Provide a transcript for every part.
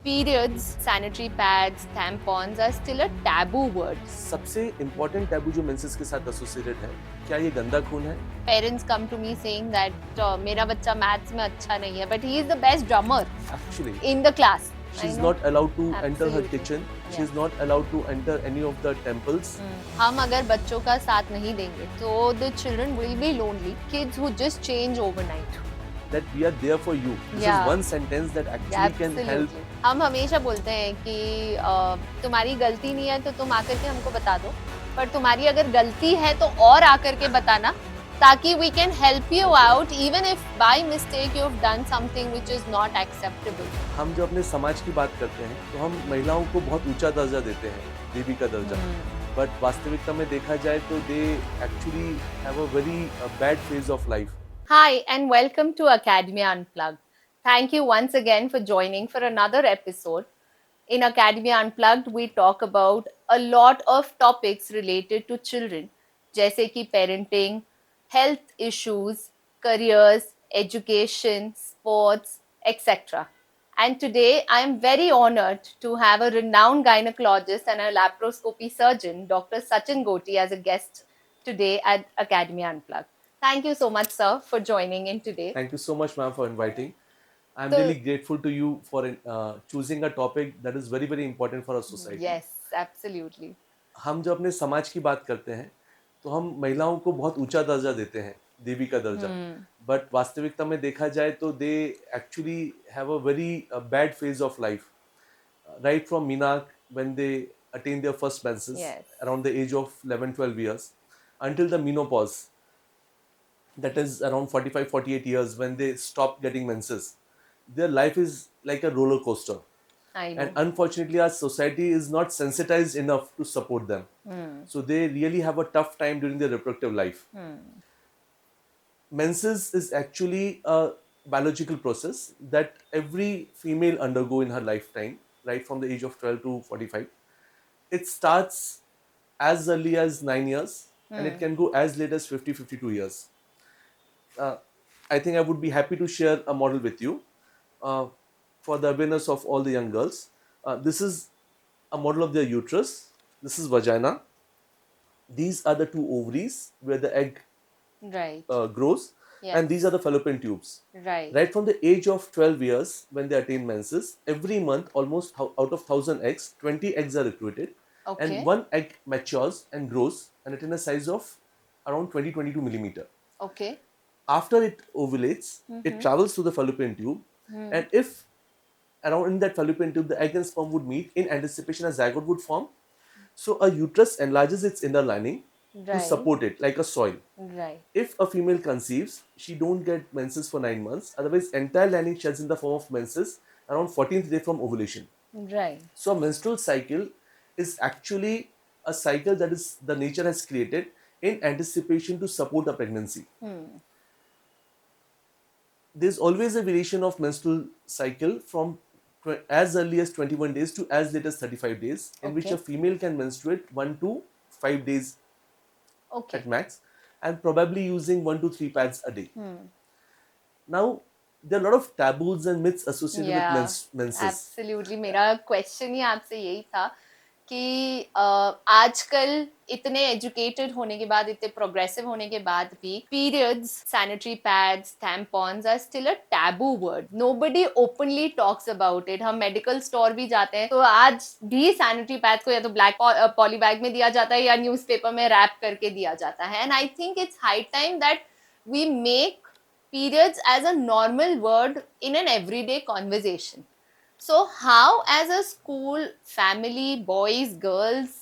Periods, sanitary pads, tampons are still a taboo word. सबसे important taboo जो menses के साथ एसोसिएटेड है, क्या ये गंदा खून है? Parents come to me saying that मेरा बच्चा मैथ्स में अच्छा नहीं है, but he is the best drummer Actually, in the class. she is not allowed to enter her Absolutely. kitchen. She is Yeah. not allowed to enter any of the temples. हम अगर बच्चों का साथ नहीं देंगे तो the children will be lonely. Kids who just change overnight. That we are there for you. This Yeah. is one sentence that actually can help. Absolutely. हम हमेशा बोलते हैं कि तुम्हारी गलती नहीं है तो तुम आकर के हमको बता दो, पर तुम्हारी अगर गलती है तो और आकर के बताना, ताकि we can help you out even if by mistake you have done something which is not acceptable. हम जो अपने समाज की बात करते हैं तो हम महिलाओं को बहुत ऊंचा दर्जा देते हैं, देवी का दर्जा, बट वास्तविकता में देखा जाए तो they actually have a very bad phase of life. Hi and welcome to Academia Unplugged. Thank you once again for joining for another episode. In Academia Unplugged, we talk about a lot of topics related to children, जैसे कि parenting, health issues, careers, education, sports, etc. And today I am very honored to have a renowned gynecologist and a laparoscopy surgeon, Dr. Sachin Goti, as a guest today at Academia Unplugged. Thank you so much, sir, for joining in today. Thank you so much, ma'am, for inviting. I'm So- really grateful to you for choosing a topic that is very, very important for our society. Yes, absolutely. हम जो अपने समाज की बात करते हैं तो हम महिलाओं को बहुत ऊंचा दर्जा देते हैं, देवी का दर्जा, बट वास्तविकता में देखा जाए तो they actually have a very bad phase of life, right from मीनाक when they attain their first menses. Yes. Around the age of 11-12 years until the menopause, that is around 45-48 years, when they stop getting menses. Their life is like a roller coaster. I know. And unfortunately, our society is not sensitized enough to support them. So they really have a tough time during their reproductive life. Menses is actually a biological process that every female undergo in her lifetime, right from the age of 12 to 45. It starts as early as 9 years and it can go as late as 50-52 years. I think I would be happy to share a model with you for the awareness of all the young girls. This is a model of their uterus. This is vagina. These are the two ovaries where the egg Right. grows. Yes. And these are the fallopian tubes. Right. Right from the age of 12 years, when they attain menses, every month, almost out of 1,000 eggs, 20 eggs are recruited. Okay. And one egg matures and grows and it in a size of around 20-22 millimeter. Okay. After it ovulates, it travels to the fallopian tube. And if around in that fallopian tube, the egg and sperm would meet in anticipation, a zygote would form. So a uterus enlarges its inner lining to Right. support it like a soil. Right. If a female conceives, she don't get menses for 9 months. Otherwise, entire lining sheds in the form of menses around 14th day from ovulation. Right. So a menstrual cycle is actually a cycle that is the nature has created in anticipation to support a pregnancy. There's always a variation of menstrual cycle from as early as 21 days to as late as 35 days, in which a female can menstruate 1 to 5 days Okay. at max, and probably using 1 to 3 pads a day. Now, there are a lot of taboos and myths associated with menses. Absolutely. मेरा question ही आपसे यही था कि आजकल इतने educated होने के बाद, इतने प्रोग्रेसिव होने के बाद भी periods, sanitary pads, tampons are still a taboo word. Nobody openly talks about it. हम मेडिकल स्टोर भी जाते हैं तो आज भी सैनिटरी पैड्स को या तो ब्लैक पॉली बैग में दिया जाता है या न्यूज़पेपर में रैप करके दिया जाता है. And I think it's high time that we make periods as a normal word in an everyday conversation. So how, as a school, family, boys, girls,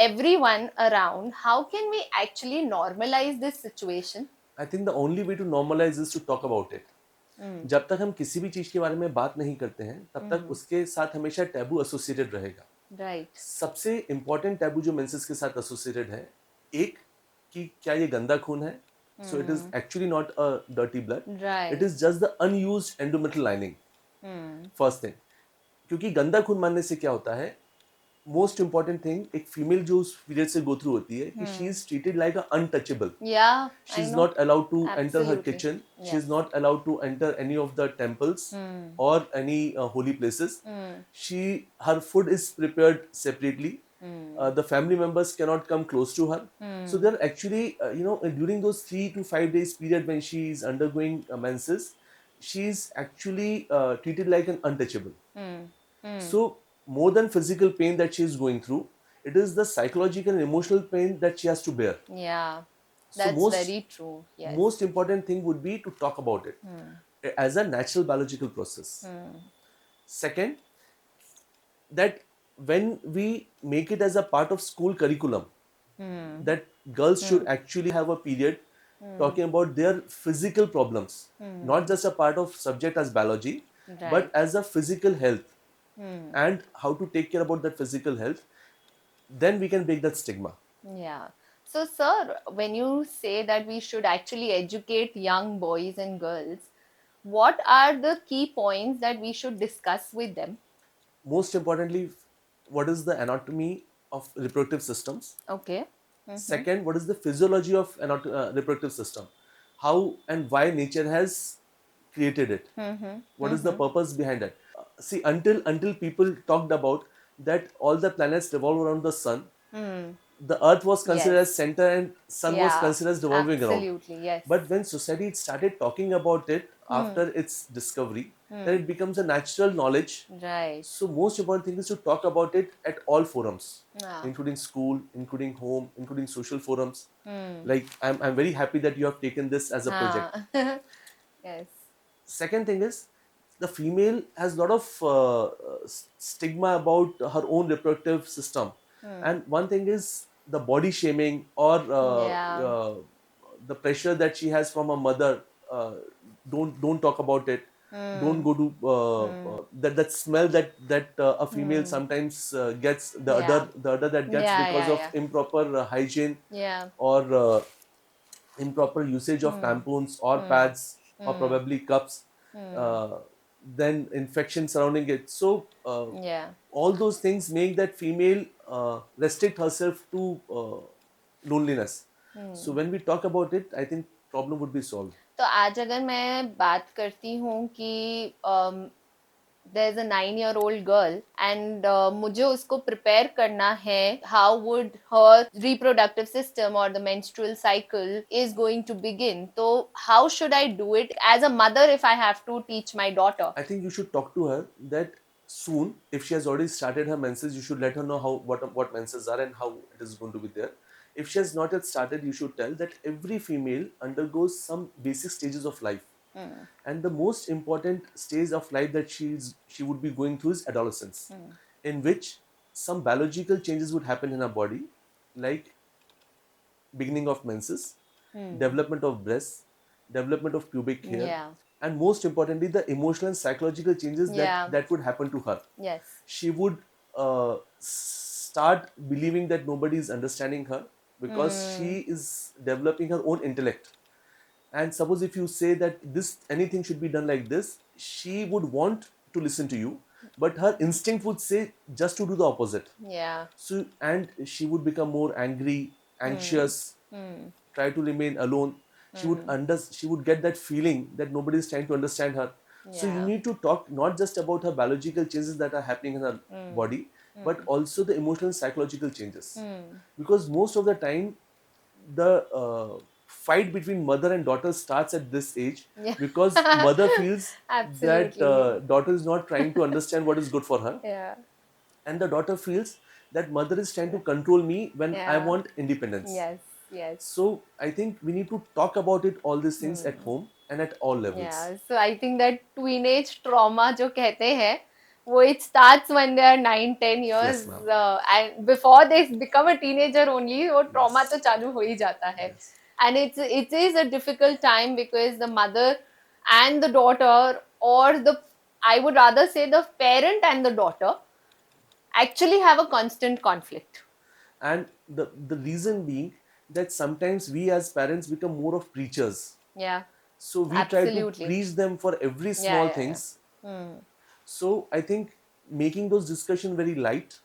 everyone around, how can we actually normalize this situation? I think the only way to normalize is to talk about it. जब तक हम किसी भी चीज के बारे में बात नहीं करते हैं, तब तक उसके साथ हमेशा टैबू एसोसिएटेड रहेगा. Right. सबसे इम्पोर्टेंट टैबू जो मेंसेस के साथ एसोसिएटेड है, एक कि क्या ये गंदा खून है. So it is actually not a dirty blood. Right. It is just the unused endometrial lining. First thing. क्योंकि गंदा खून मानने से क्या होता है, मोस्ट इम्पॉर्टेंट थिंग, एक फीमेल जो उस पीरियड से गो थ्रू होती है कि she is treated like a untouchable. Yeah, She I is know. not allowed to enter her Absolutely. kitchen. She Yes. is not allowed to enter any of the temples or any holy places. She Her food is prepared separately. The family members cannot come close to her. So they're actually, during those 3 to 5 days period when she is undergoing menses, she is actually treated like an untouchable. So more than physical pain that she is going through, it is the psychological and emotional pain that she has to bear. Yeah, So that's very true. Yes. most important thing would be to talk about it as a natural biological process. Second, that when we make it as a part of school curriculum, that girls should actually have a period talking about their physical problems, not just a part of subject as biology, but Right. as a physical health, and how to take care about that physical health. Then we can break that stigma. Yeah. So, sir, when you say that we should actually educate young boys and girls, what are the key points that we should discuss with them? Most importantly, what is the anatomy of reproductive systems? Okay. Second, what is the physiology of reproductive system? How and why nature has created it? What is the purpose behind it? See, until people talked about that all the planets revolve around the sun, the earth was considered as Yes. center and sun was Yeah. considered as revolving around. Absolutely. Yes. But when society started talking about it after its discovery, then it becomes a natural knowledge. Right. So most important thing is to talk about it at all forums, Yeah. including school, including home, including social forums. Like I'm very happy that you have taken this as a project. Yes. Second thing is, the female has a lot of stigma about her own reproductive system. And one thing is the body shaming, or Yeah. the pressure that she has from her mother. uh, don't talk about it. Don't go to that smell that a female sometimes gets, Yeah. the other that gets Yeah, because yeah, of yeah. improper hygiene, Yeah. or improper usage of tampons or pads, or probably cups, uh, then infection surrounding it. So Yeah. all those things make that female restrict herself to loneliness. So when we talk about it, I think problem would be solved. तो आज अगर मैं बात करती हूँ कि there's a 9-year old girl and मुझे उसको prepare करना है how would her reproductive system or the menstrual cycle is going to begin. So how should I do it as a mother if I have to teach my daughter? I think you should talk to her that soon, if she has already started her menses, you should let her know how what menses are and how it is going to be there. If she has not yet started, you should tell that every female undergoes some basic stages of life. And the most important stage of life that she would be going through is adolescence, in which some biological changes would happen in her body, like beginning of menses, development of breasts, development of pubic hair, Yeah. and most importantly, the emotional and psychological changes Yeah. that would happen to her. Yes. She would start believing that nobody is understanding her, because she is developing her own intellect. And suppose if you say that this anything should be done like this, she would want to listen to you, but her instinct would say just to do the opposite. Yeah. So, and she would become more angry, anxious, try to remain alone. She would get that feeling that nobody is trying to understand her. So you Yeah. need to talk not just about her biological changes that are happening in her body, but also the emotional and psychological changes. Because most of the time, the fight between mother and daughter starts at this age, Yeah. because mother feels that Absolutely. daughter is not trying to understand what is good for her, Yeah. and the daughter feels that mother is trying to control me when I Yeah. want independence. Yes. Yes. So I think we need to talk about it, all these things at home and at all levels. Yeah, so I think that teenage trauma जो कहते हैं वो it starts when they are 9-10 years, Yes, ma'am. And before they become a teenager only वो trauma Yes. तो चालू हो ही जाता है. Yes. And it is a difficult time because the mother and the daughter, or the, I would rather say, the parent and the daughter actually have a constant conflict. And the reason being that sometimes we as parents become more of preachers. Yeah. So we try to Absolutely. preach them for every Yeah, small yeah, things. So I think making those discussion very light,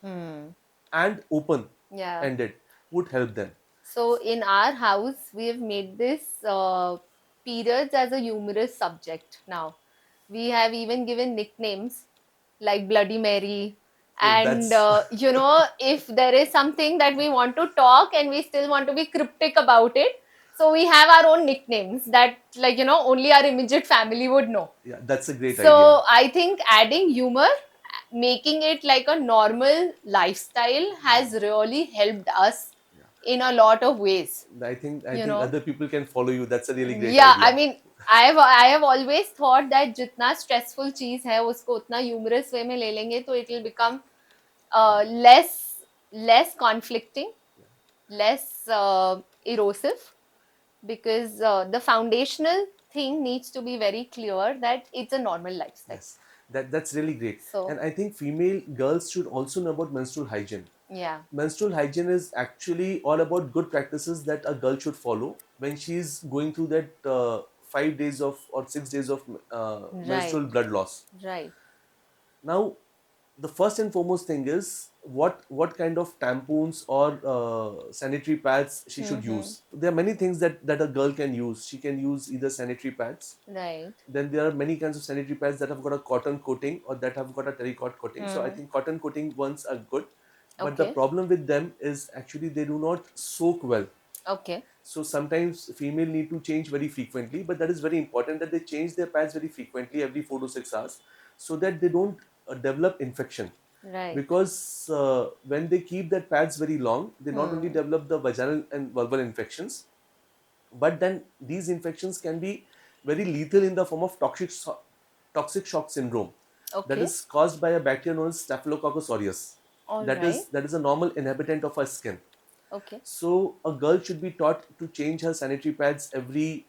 and open Yeah. ended would help them. So in our house, we have made this periods as a humorous subject now. We have even given nicknames like Bloody Mary. Oh, And, that's if there is something that we want to talk and we still want to be cryptic about it, so we have our own nicknames that, like, only our immediate family would know. yeah, that's a great idea. So I think adding humor, making it like a normal lifestyle has really helped us Yeah. in a lot of ways. I think other people can follow you. That's a really great Yeah, I idea. mean, I have always thought that जितना stressful चीज है उसको उतना humorous way में ले लेंगे तो it will become less conflicting, less erosive, because the foundational thing needs to be very clear that it's a normal lifestyle. Yes, that's really great. So And I think female girls should also know about menstrual hygiene. yeah, Menstrual hygiene is actually all about good practices that a girl should follow when she's going through that 5 days of or 6 days of right, menstrual blood loss. right. Now, the first and foremost thing is what kind of tampons or sanitary pads she should Mm-hmm. use. There are many things that a girl can use. She can use either sanitary pads. Right. Then there are many kinds of sanitary pads that have got a cotton coating or that have got a terracotta coating. So I think cotton coating ones are good. But the Okay. problem with them is actually they do not soak well. Okay. So sometimes female need to change very frequently, but that is very important that they change their pads very frequently, every 4 to 6 hours, so that they don't develop infection. Right. Because when they keep their pads very long, they not only develop the vaginal and vulval infections, but then these infections can be very lethal in the form of toxic shock syndrome that Okay. is caused by a bacteria known as Staphylococcus aureus. All That right. is a normal inhabitant of our skin. Okay. So a girl should be taught to change her sanitary pads every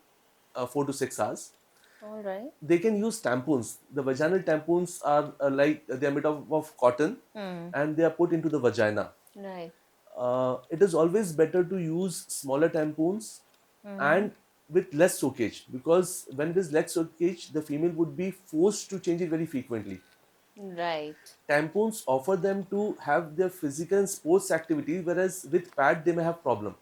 4 to 6 hours. All right. They can use tampons. The vaginal tampons are like they are made of cotton and they are put into the vagina. Right. It is always better to use smaller tampons and with less soakage, because when it is less soakage, the female would be forced to change it very frequently. Right. Tampons offer them to have their physical and sports activity, whereas with pad they may have problem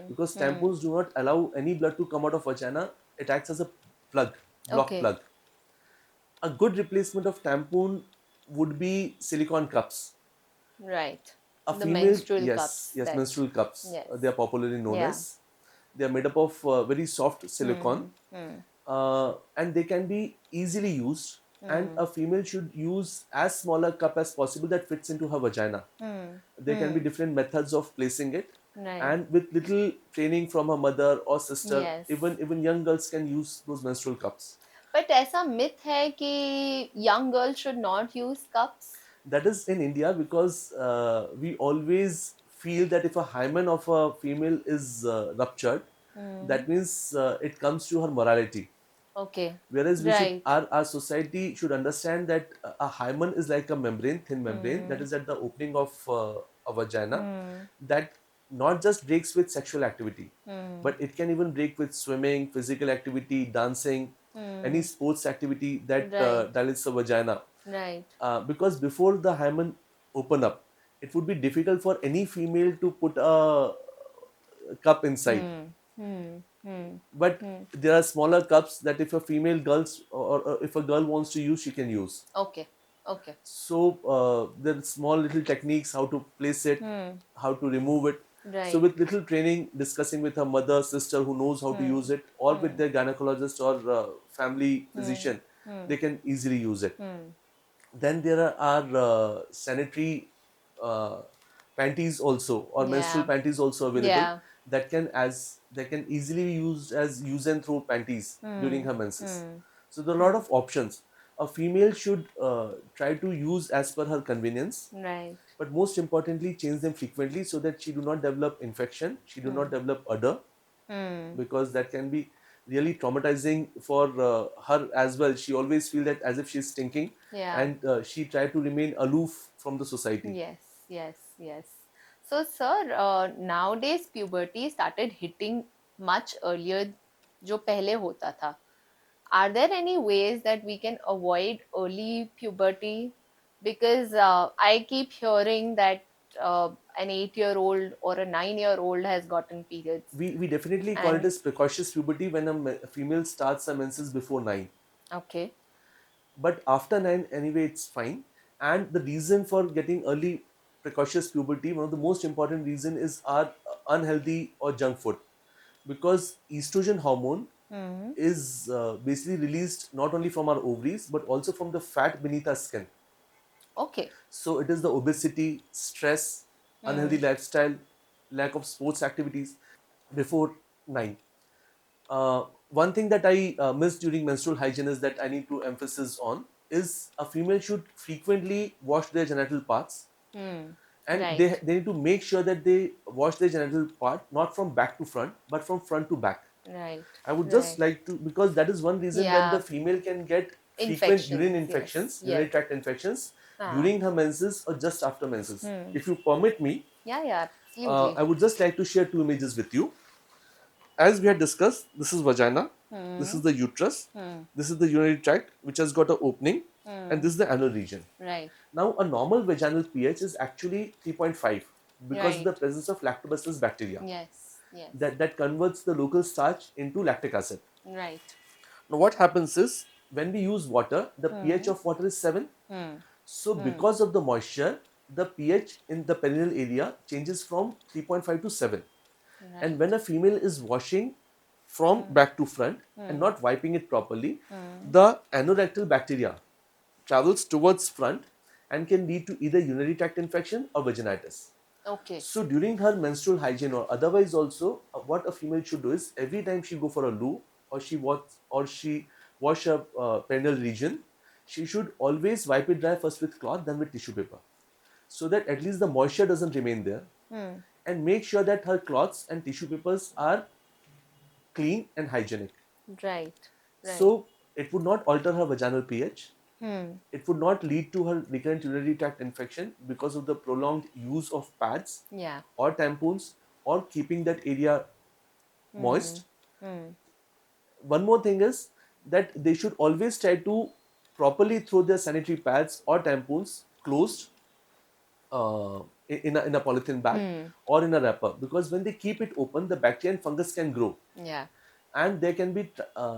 because tampons do not allow any blood to come out of vagina. It acts as a plug, block Okay. plug. A good replacement of tampon would be silicone cups. Right. A The female, menstrual yes, cups yes, that. menstrual cups. Yes. They are popularly known Yeah. as. They are made up of very soft silicone, and they can be easily used. And a female should use as small a cup as possible that fits into her vagina. There can be different methods of placing it, Right. and with little training from her mother or sister, Yes. even young girls can use those menstrual cups. But ऐसा myth है कि young girls should not use cups. That is in India because we always feel that if a hymen of a female is ruptured, that means it comes to her morality. Okay. Whereas Right. our society should understand that a hymen is like a membrane, thin membrane that is at the opening of a vagina that not just breaks with sexual activity, but it can even break with swimming, physical activity, dancing, any sports activity that Right. dilates the vagina. Right. Because before the hymen open up, it would be difficult for any female to put a cup inside. But there are smaller cups that if a female girls or if a girl wants to use, she can use. Okay. Okay. So there are small little techniques how to place it, how to remove it. So Right. with little training, discussing with her mother, sister who knows how to use it, or with their gynecologist or family physician, they can easily use it. Then there are sanitary uh, panties also, or menstrual Yeah. panties also available Yeah. that can easily be used as use and throw panties during her menses. So there are a lot of options. A female should try to use as per her convenience, Right. but most importantly change them frequently so that she do not develop infection, she do not develop odor, because that can be really traumatizing for her as well. She always feel that as if she's stinking, Yeah. and she try to remain aloof from the society. Yes, yes, yes. So, sir, nowadays puberty started hitting much earlier जो पहले होता था. Are there any ways that we can avoid early puberty? Because I keep hearing that an 8-year-old or a 9-year-old has gotten periods. We definitely call it And as precocious puberty when a female starts her menses before 9. okay. But after 9, anyway, it's fine. And the reason for getting early precocious puberty, one of the most important reason is our unhealthy or junk food. Because estrogen hormone Hmm. is basically released not only from our ovaries but also from the fat beneath our skin. Okay. So it is the obesity, stress, unhealthy Hmm. lifestyle, lack of sports activities before 9. One thing that I miss during menstrual hygiene is that I need to emphasis on is a female should frequently wash their genital parts, Hmm. and Right. they need to make sure that they wash their genital part not from back to front but from front to back. Right. I would just Right. like to, because that is one reason when the Yeah. female can get frequent urine Infections. Yes. infections, Yes. urinary tract infections Ah. during her menses or just after menses. Hmm. If you permit me, Yeah. Yeah. Absolutely. I would just like to share two images with you. As we had discussed, this is vagina, this Hmm. is the uterus, Hmm. this is the urinary tract which has got an opening, and Hmm. this is the anal region. Right. Now, a normal vaginal pH is actually 3.5 because of the Right. presence of lactobacillus bacteria Yes. Yes. that converts the local starch into lactic acid. Right. Now, what happens is when we use water, the pH Hmm. of water is 7. Hmm. So, Hmm. because of the moisture, the pH in the perineal area changes from 3.5 to 7. And Right. when a female is washing from Hmm. back to front and Hmm. not wiping it properly, Hmm. the anorectal bacteria travels towards front and can lead to either urinary tract infection or vaginitis. Okay. So during her menstrual hygiene or otherwise also, what a female should do is every time she go for a loo or she wash her perineal region, she should always wipe it dry first with cloth, then with tissue paper, so that at least the moisture doesn't remain there, Hmm. and make sure that her cloths and tissue papers are clean and hygienic. Right. Right. So it would not alter her vaginal pH. Hmm. It would not lead to her recurrent urinary tract infection because of the prolonged use of pads Yeah. or tampons or keeping that area Hmm. moist. Hmm. One more thing is that they should always try to properly throw their sanitary pads or tampons closed in a polythene bag Hmm. or in a wrapper, because when they keep it open, the bacteria and fungus can grow, Yeah. and there can be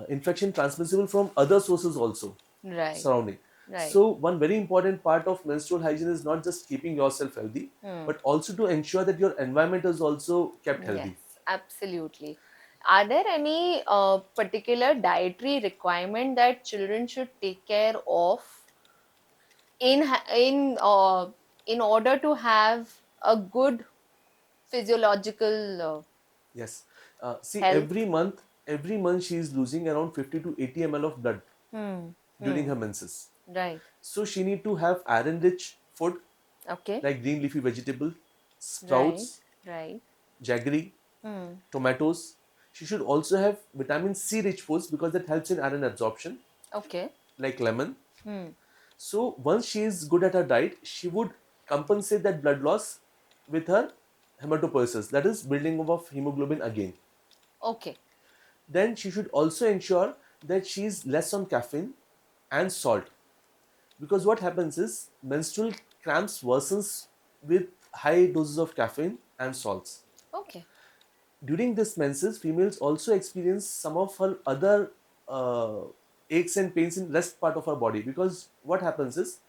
infection transmissible from other sources also Right. surrounding. Right. So one very important part of menstrual hygiene is not just keeping yourself healthy, Hmm. but also to ensure that your environment is also kept Yes. healthy. Absolutely. Are there any particular dietary requirement that children should take care of in in order to have a good physiological Yes. See, health? every month she is losing around 50 to 80 ml of blood Hmm. during Hmm. her menses. Right. So she need to have iron-rich food Okay. like green leafy vegetable, Right. sprouts, Right. jaggery, Hmm. tomatoes. She should also have vitamin C rich foods because that helps in iron absorption, Okay. like lemon. Hmm. So once she is good at her diet, she would compensate that blood loss with her hematopoiesis, that is building up of hemoglobin again. Okay. Then she should also ensure that she is less on caffeine and salt, because what happens is menstrual cramps worsens with high doses of caffeine and salts. Okay. During this menses, females also experience some of her other uh, aches and pains in rest part of her body, because what happens is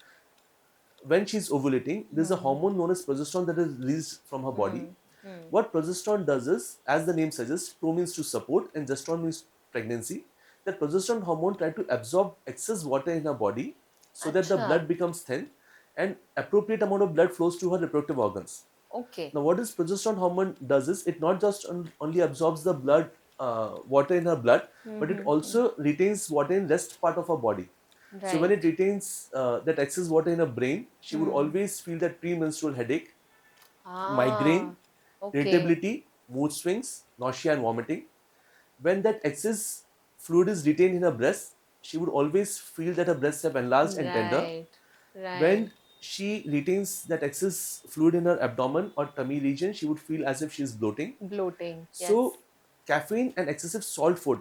when she's ovulating, there's a Hmm. hormone known as progesterone that is released from her body. Hmm. Hmm. What progesterone does is, as the name suggests, pro means to support and gestron means pregnancy. That progesterone hormone try to absorb excess water in her body so that the Acha. blood becomes thin and appropriate amount of blood flows to her reproductive organs. Okay. Now, what this progesterone hormone does is it not just only absorbs the blood water in her blood, but it Mm-hmm. also retains water in rest part of her body. So when it Right. retains that excess water in her brain, she would Hmm. always feel that premenstrual headache, migraine, Ah. Okay. irritability, mood swings, nausea, and vomiting. When that excess fluid is retained in her breast, she would always feel that her breasts have enlarged and tender. Right. Right. When she retains that excess fluid in her abdomen or tummy region, she would feel as if she is bloating. Bloating. Yes. So, caffeine and excessive salt food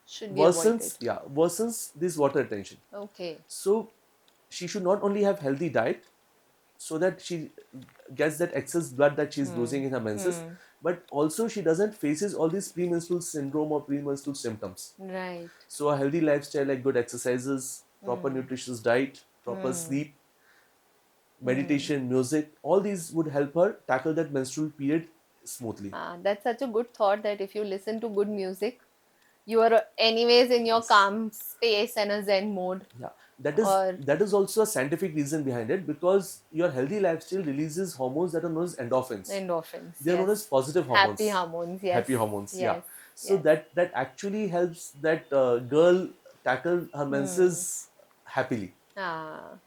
Should be worsens, avoided. yeah, worsens this water retention. Okay. So, she should not only have healthy diet, so that she gets that excess blood that she's losing in her menses, but also she doesn't faces all these premenstrual syndrome or premenstrual symptoms. Right. So a healthy lifestyle like good exercises, proper nutritious diet, proper sleep, meditation, music, all these would help her tackle that menstrual period smoothly. That's such a good thought that if you listen to good music, you are anyways in your Yes. calm space and a zen mode. Yeah, that is Or that is also a scientific reason behind it, because your healthy lifestyle releases hormones that are known as endorphins. endorphins, They are known as yes. positive Happy hormones. hormones, yes. Happy hormones, yeah. Yes. So Yes. that actually helps that girl tackle her menses happily. हाँ.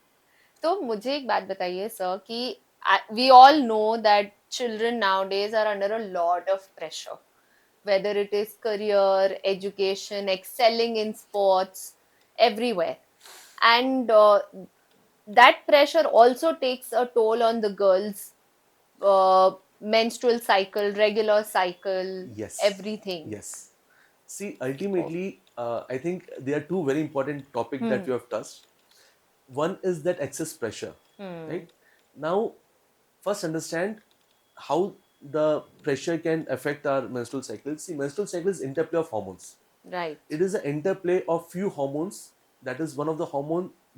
तो मुझे एक बात बताइए sir कि we all know that children nowadays are under a lot of pressure, whether it is career, education, excelling in sports, everywhere. And that pressure also takes a toll on the girls' menstrual cycle, regular cycle, Yes, everything. yes. See, Oh. ultimately, I think there are two very important topics that you have touched. One is that excess pressure, Hmm. right? Now, first understand how the pressure can affect our menstrual cycle. See, menstrual cycle is interplay of hormones. Right. It is an interplay of few hormones. That is one of the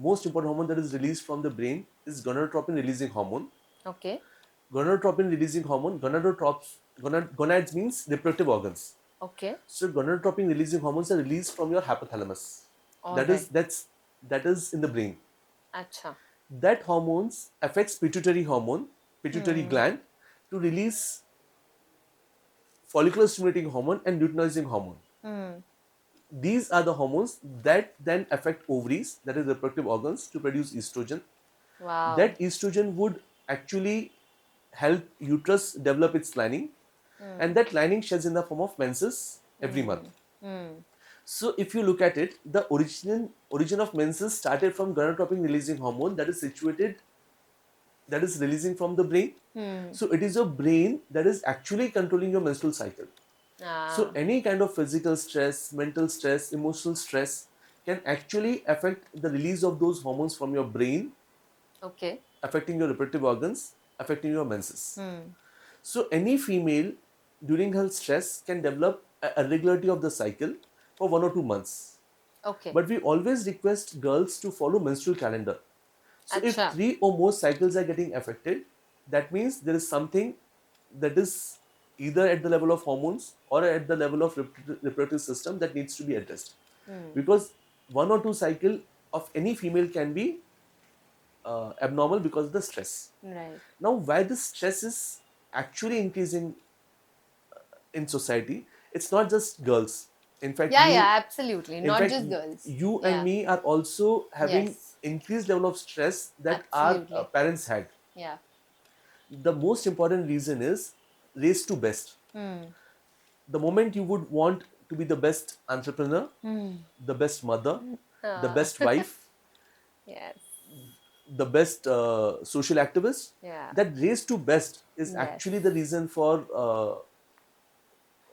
most important hormone that is released from the brain is gonadotropin releasing hormone. Okay. Gonadotropin releasing hormone. Gonads means reproductive organs. Okay. So gonadotropin releasing hormones are released from your hypothalamus. All That is right. that is in the brain. Acha. That hormones affects pituitary Hmm. gland, to release follicular stimulating hormone and luteinizing hormone. Hmm. These are the hormones that then affect ovaries, that is reproductive organs, to produce estrogen. Wow. That estrogen would actually help uterus develop its lining, and Hmm. that lining sheds in the form of menses every month. Hmm. Hmm. So if you look at it, the origin of menses started from gonadotropin releasing hormone that is releasing from the brain. Hmm. So it is your brain that is actually controlling your menstrual cycle. So Ah. any kind of physical stress, mental stress, emotional stress can actually affect the release of those hormones from your brain, Okay. affecting your reproductive organs, affecting your menses. Hmm. So any female during her stress can develop a irregularity of the cycle for 1 or 2 months. Okay. But we always request girls to follow menstrual calendar. So if Acha. 3 or more cycles are getting affected, that means there is something that is either at the level of hormones or at the level of reproductive system that needs to be addressed. Hmm. Because 1 or 2 cycle of any female can be abnormal because of the stress. Right. Now, why this stress is actually increasing in society? It's not just girls. In fact, Yeah, you, yeah, absolutely. in Not fact, just girls. you and Yeah. me are also having Yes. increased level of stress that our Absolutely. parents had. Yeah. The most important reason is race to best. Hmm. The moment you would want to be the best entrepreneur, Hmm. the best mother, the Ah. best wife, Yes. the best social activist, Yeah. that race to best is Yes. actually the reason for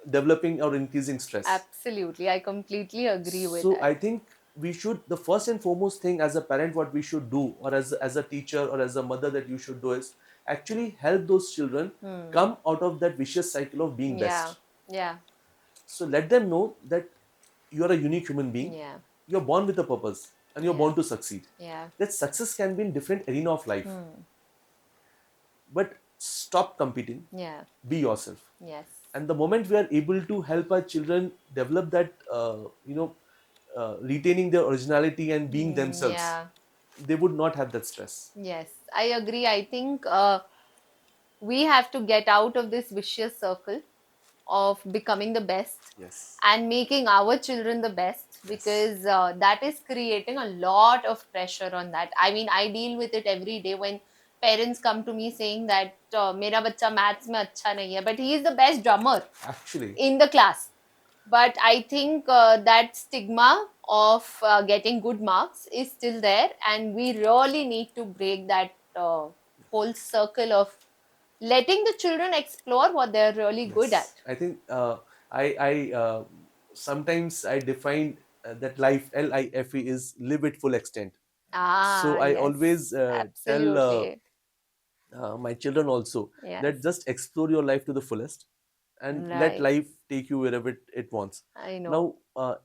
developing or increasing stress. Absolutely. I completely agree with So that. I think we should, the first and foremost thing as a parent, what we should do, or as a teacher or as a mother that you should do, is actually help those children Hmm. come out of that vicious cycle of being Yeah. best. Yeah. So let them know that you are a unique human being, Yeah. you're born with a purpose, and you're Yeah. born to succeed. Yeah. That success can be in different arena of life, Hmm. but stop competing, Yeah. be yourself. Yes. And the moment we are able to help our children develop that, retaining their originality and being Hmm. themselves, Yeah. they would not have that stress. Yes. I agree. I think we have to get out of this vicious circle of becoming the best Yes. and making our children the best, Yes. because that is creating a lot of pressure on that. I mean, I deal with it every day when parents come to me saying that mera bachcha maths mein acha nahi hai, but he is the best drummer Actually, in the class. But I think that stigma of getting good marks is still there, and we really need to break that whole circle of letting the children explore what they're really good at. yes. I think I sometimes I define that life is live at full extent. So Ah, I yes, always tell absolutely. my children also, Yes. that just explore your life to the fullest and let Right. life take you wherever it wants. I know. Now,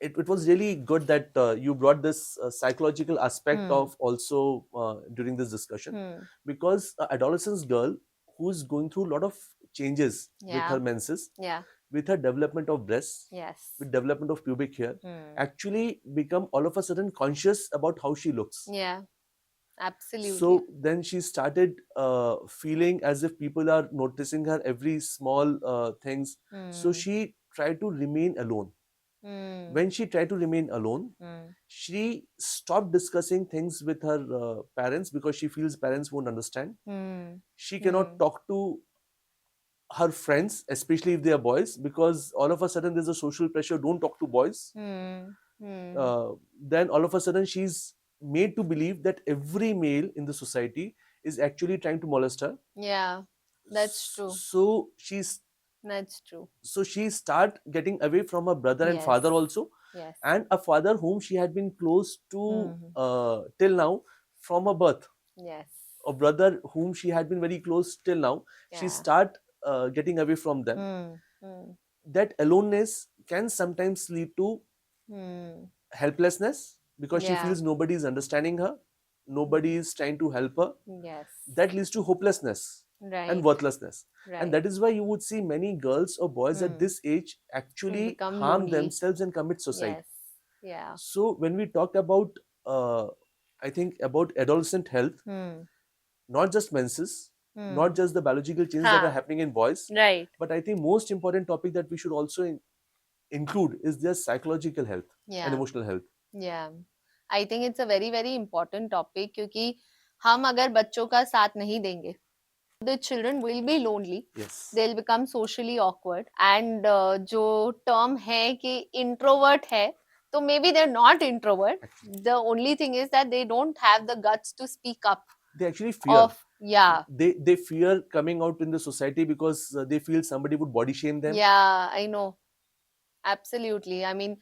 it was really good that you brought this psychological aspect of also during this discussion, because adolescent girl who's going through a lot of changes with Yeah. her menses, Yeah. with her development of breasts, Yes. with development of pubic hair, actually become all of a sudden conscious about how she looks. Yeah. Absolutely. So then she started feeling as if people are noticing her every small things. So she tried to remain alone. When she tried to remain alone, she stopped discussing things with her parents, because she feels parents won't understand. She cannot talk to her friends, especially if they are boys, because all of a sudden there's a social pressure, don't talk to boys. Then all of a sudden she's made to believe that every male in the society is actually trying to molest her. Yeah. That's true. That's true. So she start getting away from her brother and Yes. father also, Yes. and a father whom she had been close to till now from her birth, Yes. a brother whom she had been very close till now. She Yeah. start getting away from them. That aloneness can sometimes lead to helplessness, because she Yeah. feels nobody is understanding her, nobody is trying to help her. Yes. That leads to hopelessness and Right. worthlessness. Right. And that is why you would see many girls or boys at this age actually become harm lonely. themselves and commit suicide. Yes. Yeah. So when we talk about I think about adolescent health, not just menses, not just the biological changes that are happening in boys, Right. but I think most important topic that we should also include is their psychological health and Yeah. emotional health. Yeah. I think it's a very very important topic, क्योंकि हम अगर बच्चों का साथ नहीं देंगे, the children will be lonely. Yes. They'll become socially awkward. And जो term है कि introvert है, तो maybe they're not introvert. Actually. The only thing is that they don't have the guts to speak up. They actually fear. Of yeah. They fear coming out in the society, because they feel somebody would body shame them. Yeah, I know. Absolutely. I mean,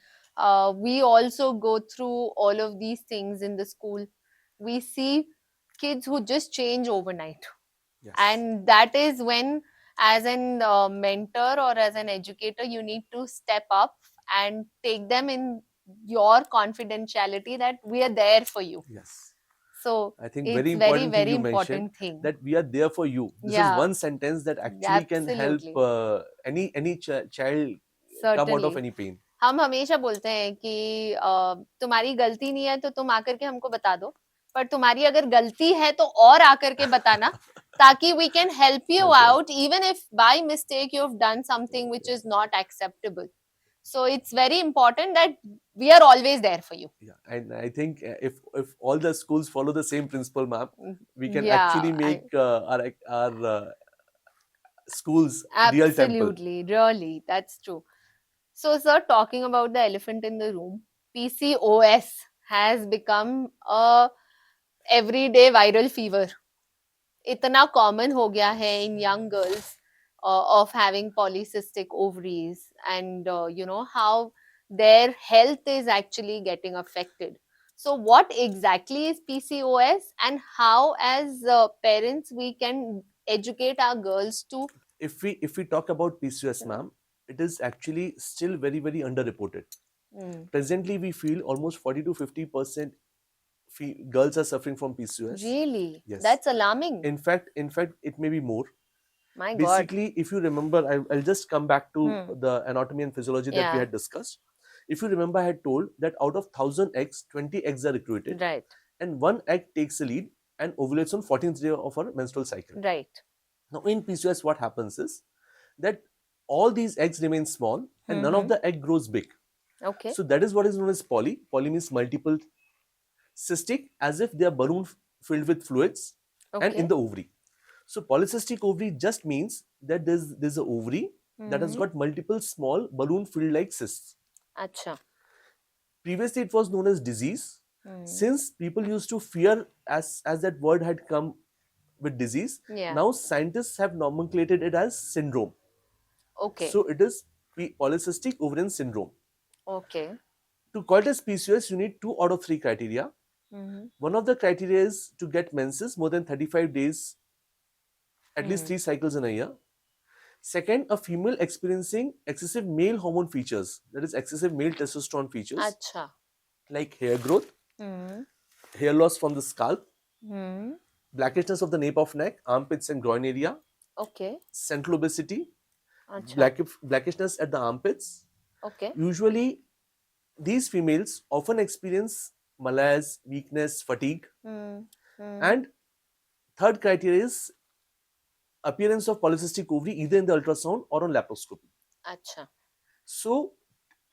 we also go through all of these things in the school. We see kids who just change overnight. Yes. And that is when, as an mentor or as an educator, you need to step up and take them in your confidentiality that we are there for you. Yes. So I think it's very important very thing you important mentioned, thing. that we are there for you. This is Yeah. one sentence that actually can help Absolutely. any child come out of Certainly. any pain. हम हमेशा बोलते हैं कि तुम्हारी गलती नहीं है तो तुम आकर के हमको बता दो, पर तुम्हारी अगर गलती है तो और आकर के बताना, ताकि we can help you Help you out. out even if by mistake you have done something which is not acceptable. So it's very important that we are always there for you. Yeah, and I think if all the schools follow the same principle, ma'am, we can Yeah, actually make our schools real temple. absolutely, really, that's true. So, sir, talking about the elephant in the room, PCOS has become a everyday viral fever. इतना common हो गया है in young girls of having polycystic ovaries, and you know how their health is actually getting affected. So, what exactly is PCOS, and how, as parents, we can educate our girls to? If we talk about PCOS, ma'am, it is actually still very very underreported. Presently, we feel almost 40 to 50% girls are suffering from PCOS. Really? Yes. That's alarming. In fact, it may be more. My God. Basically, if you remember, I'll just come back to the anatomy and physiology that we Yeah. had discussed. If you remember, I had told that out of 1,000 eggs, 20 eggs are recruited, Right. and one egg takes the lead and ovulates on 14th day of our menstrual cycle. Right. Now, in PCOS, what happens is that all these eggs remain small and none of the egg grows big. Okay. So that is what is known as poly. Poly means multiple, cystic, as if they are balloon filled with fluids, and in the ovary. So polycystic ovary just means that there's a ovary that has got multiple small balloon filled like cysts. Acha. Previously it was known as disease. Since people used to fear as that word had come with disease, Yeah. now scientists have nomenclated it as syndrome. Okay. So it is polycystic ovarian syndrome. Okay. To call it as PCOS, you need 2 out of 3 criteria. One of the criteria is to get menses more than 35 days at least 3 cycles in a year. Second, a female experiencing excessive male hormone features, that is excessive male testosterone features, अच्छा. like hair growth, Hmm. hair loss from the scalp, Hmm. blackishness of the nape of neck, armpits and groin area, Okay. central obesity, अच्छा. blackishness at the armpits. Okay. Usually, these females often experience malaise, weakness, fatigue, Hmm. Hmm. and third criteria is appearance of polycystic ovary either in the ultrasound or on laparoscopy. अच्छा. So,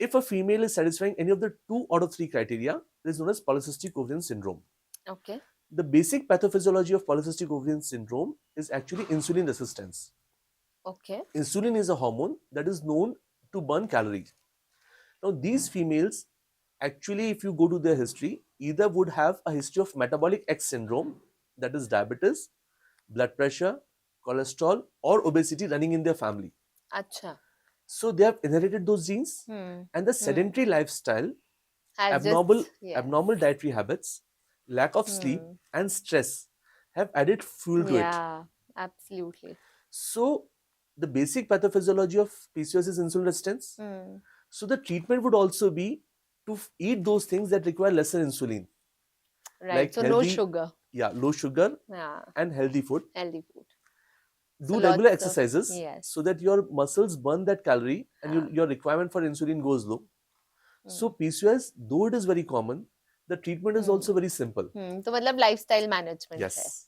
if a female is satisfying any of the 2 out of 3 criteria, it is known as polycystic ovarian syndrome. Okay. The basic pathophysiology of polycystic ovarian syndrome is actually insulin resistance. Okay. Insulin is a hormone that is known to burn calories. Now, these females actually, if you go to their history, either would have a history of metabolic X syndrome, that is diabetes, blood pressure, cholesterol, or obesity running in their family. अच्छा. So they have inherited those genes, Hmm. and the Hmm. sedentary lifestyle, Has abnormal just yes. abnormal dietary habits, lack of sleep, Hmm. and stress have added fuel to it. Yeah. Absolutely. So the basic pathophysiology of PCOS is insulin resistance. Hmm. So the treatment would also be to eat those things that require lesser insulin, Right. like So no healthy, sugar. low sugar Yeah. and healthy food. Healthy food. Do So regular lots of exercises yes. so that your muscles burn that calorie and हाँ. your requirement for insulin goes low. So Hmm. PCOS, though it is very common, the treatment is Hmm. also very simple. तो मतलब lifestyle management है. Yes.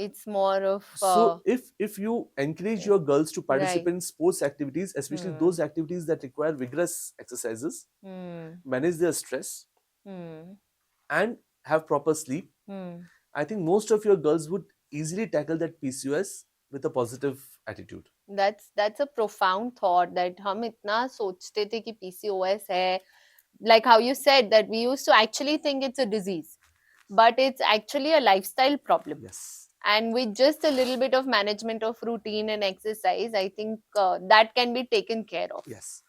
It's more of So if you encourage your girls to participate right. in sports activities, especially Hmm. those activities that require vigorous exercises, Hmm. manage their stress, Hmm. and have proper sleep, Hmm. I think most of your girls would easily tackle that PCOS with a positive attitude. That's a profound thought that हम इतना सोचते थे कि PCOS है, like how you said that we used to actually think it's a disease, but it's actually a lifestyle problem. Yes. And with just a little bit of management of routine and exercise, I think that can be taken care of. Yes.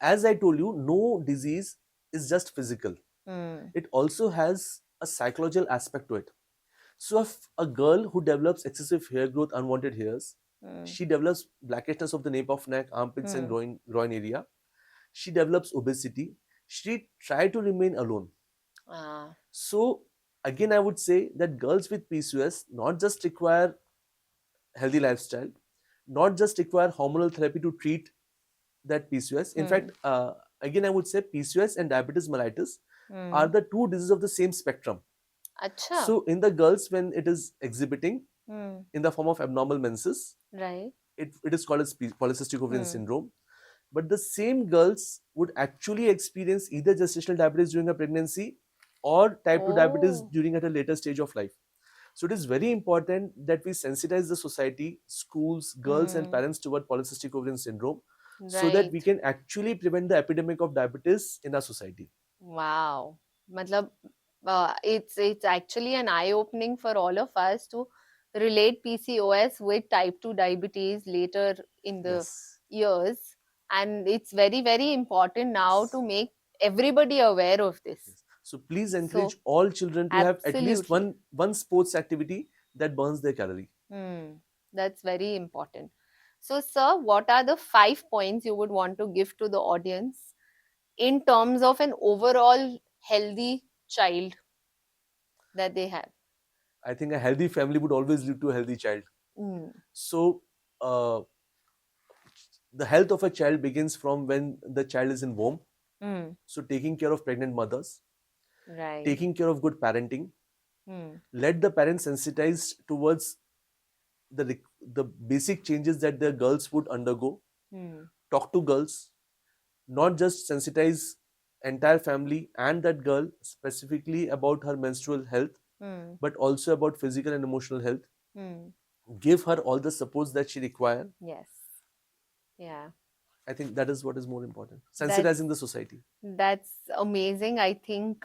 As I told you, no disease is just physical. Hmm. It also has a psychological aspect to it. So if a girl who develops excessive hair growth, unwanted hairs, Hmm. she develops blackishness of the nape of neck, armpits, and groin area. She develops obesity. She try to remain alone. Ah. So again, I would say that girls with PCOS not just require healthy lifestyle, not just require hormonal therapy to treat that PCOS. In fact, again, I would say PCOS and diabetes mellitus are the 2 diseases of the same spectrum. अच्छा. So in the girls, when it is exhibiting Hmm. in the form of abnormal menses, Right. it is called as polycystic ovarian Hmm. syndrome. But the same girls would actually experience either gestational diabetes during a pregnancy or type 2 diabetes Oh. during at a later stage of life. So it is very important that we sensitize the society, schools, girls, and Hmm. parents toward polycystic ovarian syndrome so that we Right. can actually prevent the epidemic of diabetes in our society. Wow. मतलब it's actually an eye opening for all of us to relate PCOS with type 2 diabetes later in the Yes. years, and it's very very important now Yes. to make everybody aware of this. Yes. So please So encourage all children to have at least absolutely. one sports activity that burns their calorie. That's very important. So sir, what are the 5 points you would want to give to the audience in terms of an overall healthy child that they have? I think a healthy family would always lead to a healthy child. Mm. So uh, the health of a child begins from when the child is in womb. Mm. So taking care of pregnant mothers, Right. taking care of good parenting, Mm. let the parents sensitize towards the basic changes that their girls would undergo. Mm. Talk to girls, not just sensitize entire family and that girl specifically about her menstrual health, Mm. but also about physical and emotional health. Mm. Give her all the supports that she requires. Yes. Yeah. I think that is what is more important. That's Sensitizing the society. that's amazing. I think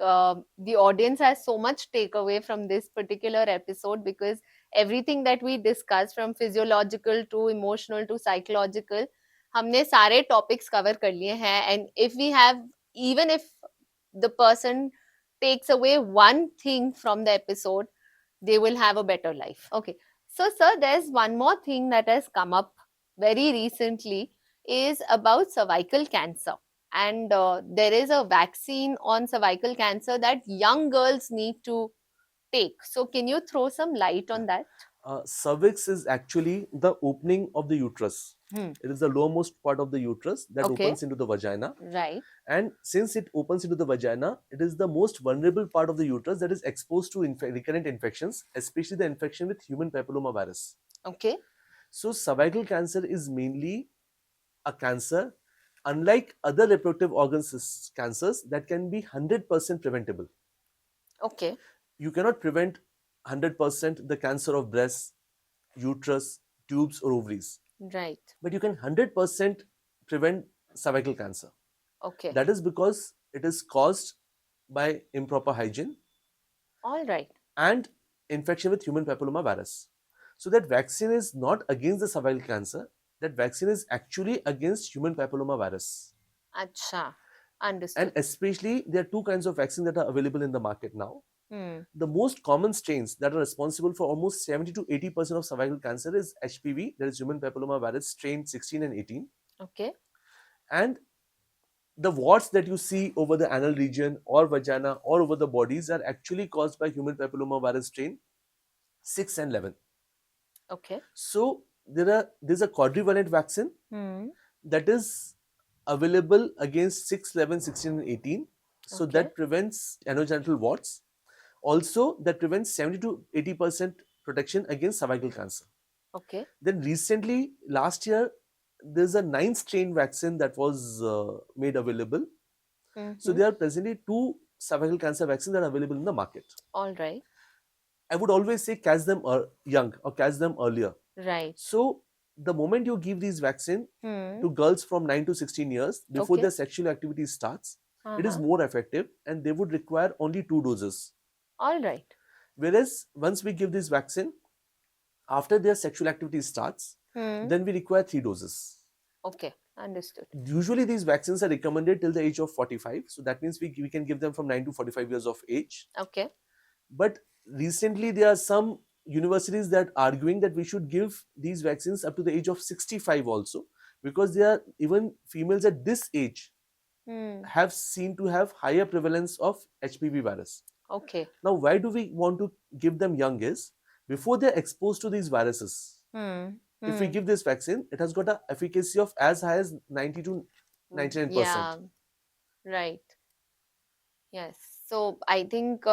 the audience has so much takeaway from this particular episode because everything that we discussed from physiological to emotional to psychological, हमने सारे topics cover कर लिए हैं, and if we have, even if the person takes away one thing from the episode, they will have a better life. Okay. So, sir, there's one more thing that has come up very recently is about cervical cancer. And there is a vaccine on cervical cancer that young girls need to take. So, can you throw some light Yeah. on that? Cervix is actually the opening of the uterus. Hmm. It is the lowermost part of the uterus that Okay. opens into the vagina. Right. And since it opens into the vagina, it is the most vulnerable part of the uterus that is exposed to recurrent infections, especially the infection with human papillomavirus. Okay. So, cervical cancer is mainly a cancer, unlike other reproductive organs cancers that can be 100% preventable. Okay. You cannot prevent 100% the cancer of breast, uterus, tubes, or ovaries, Right. but you can 100% prevent cervical cancer. Okay. That is because it is caused by improper hygiene All right. and infection with human papillomavirus. So that vaccine is not against the cervical cancer. That vaccine is actually against human papillomavirus. Acha. And Understood. especially, there are two kinds of vaccines that are available in the market now. Hmm. The most common strains that are responsible for almost 70 to 80% of cervical cancer is HPV, that is human papillomavirus strain 16 and 18. Okay. And the warts that you see over the anal region or vagina or over the bodies are actually caused by human papillomavirus strain 6 and 11. Okay. So there's a quadrivalent vaccine Hmm. that is available against 6, 11, 16, and 18. So Okay. that prevents anogenital warts. Also, that prevents 70 to 80% protection against cervical cancer. Okay. Then recently, last year, there's a 9 strain vaccine that was made available. So Mm-hmm. there are presently 2 cervical cancer vaccines that are available in the market. All right. I would always say catch them young or catch them earlier. Right. So the moment you give these vaccine Hmm. to girls from 9 to 16 years before Okay. their sexual activity starts, it is Uh-huh. more effective and they would require only 2 doses. All right. Whereas once we give this vaccine, after their sexual activity starts, Hmm. then we require 3 doses. Okay. Understood. Usually these vaccines are recommended till the age of 45. So that means we can give them from 9 to 45 years of age. Okay. But recently there are some universities that are arguing that we should give these vaccines up to the age of 65 also, because there are even females at this age Hmm. have seen to have higher prevalence of HPV virus. Okay. Now, why do we want to give them young is before they're exposed to these viruses. Hmm. If we Hmm. give this vaccine, it has got an efficacy of as high as 90 to 99%. Yeah. Right. Yes. So I think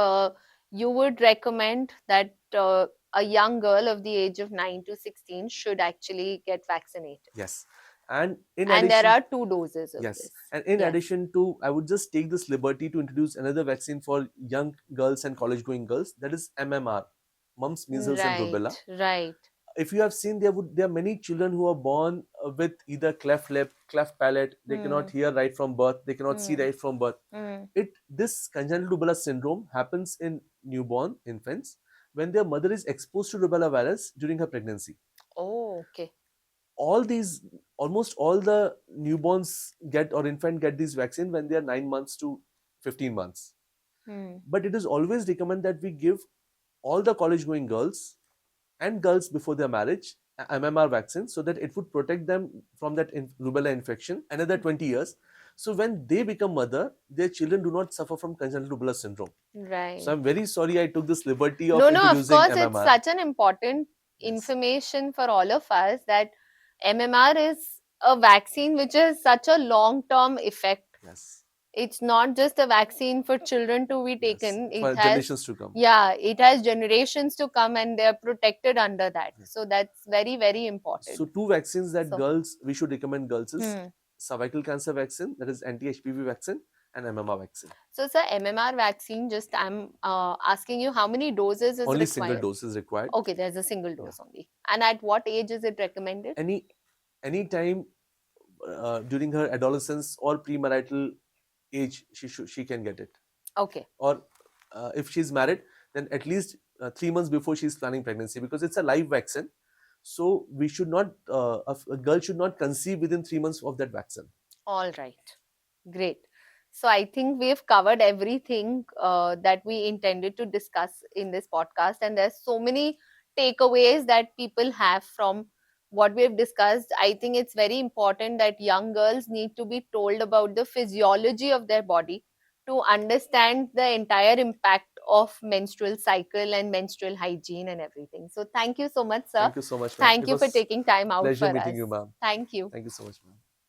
you would recommend that a young girl of the age of 9 to 16 should actually get vaccinated. Yes. And in And there addition, are 2 doses of yes. this. And in Yes. addition to, I would just take this liberty to introduce another vaccine for young girls and college going girls, that is MMR, mumps, measles, and Right. rubella. Right. If you have seen, there are many children who are born with either cleft lip, cleft palate, they cannot hear right from birth, they cannot see right from birth. This congenital rubella syndrome happens in newborn infants when their mother is exposed to rubella virus during her pregnancy. Oh, okay. Almost all the newborns get or infant get these vaccine when they are 9 months to 15 months. Hmm. But it is always recommended that we give all the college going girls and girls before their marriage MMR vaccine, so that it would protect them from that rubella infection another 20 years. So when they become mother, their children do not suffer from congenital rubella syndrome. Right. So I'm very sorry I took this liberty of No, no, of introducing course, it's MMR. such an important Yes. information for all of us that MMR is a vaccine which has such a long-term effect. Yes. It's not just a vaccine for children to be Yes. taken. For It has, generations to come. yeah, it has generations to come and they're protected under that. Yes. So that's very, very important. So two vaccines that So- girls we should recommend girls is Hmm. cervical cancer vaccine, that is anti-HPV vaccine, and MMR vaccine. So, sir, MMR vaccine, just I'm asking you how many doses is Only required? single dose is required. Okay, there's a single dose only. And at what age is it recommended? Any time during her adolescence or premarital age, she can get it. Okay. Or if she's married, then at least 3 months before she's planning pregnancy, because it's a live vaccine. So we should not a girl should not conceive within 3 months of that vaccine. All right. Great. So I think we've covered everything that we intended to discuss in this podcast, and there's so many takeaways that people have from what we've discussed, I think it's very important that young girls need to be told about the physiology of their body to understand the entire impact of menstrual cycle and menstrual hygiene and everything. So thank you so much, sir. Thank you so much, ma'am. Thank It you for was taking time out pleasure for meeting us. you, ma'am. Thank you. Thank you so much, ma'am.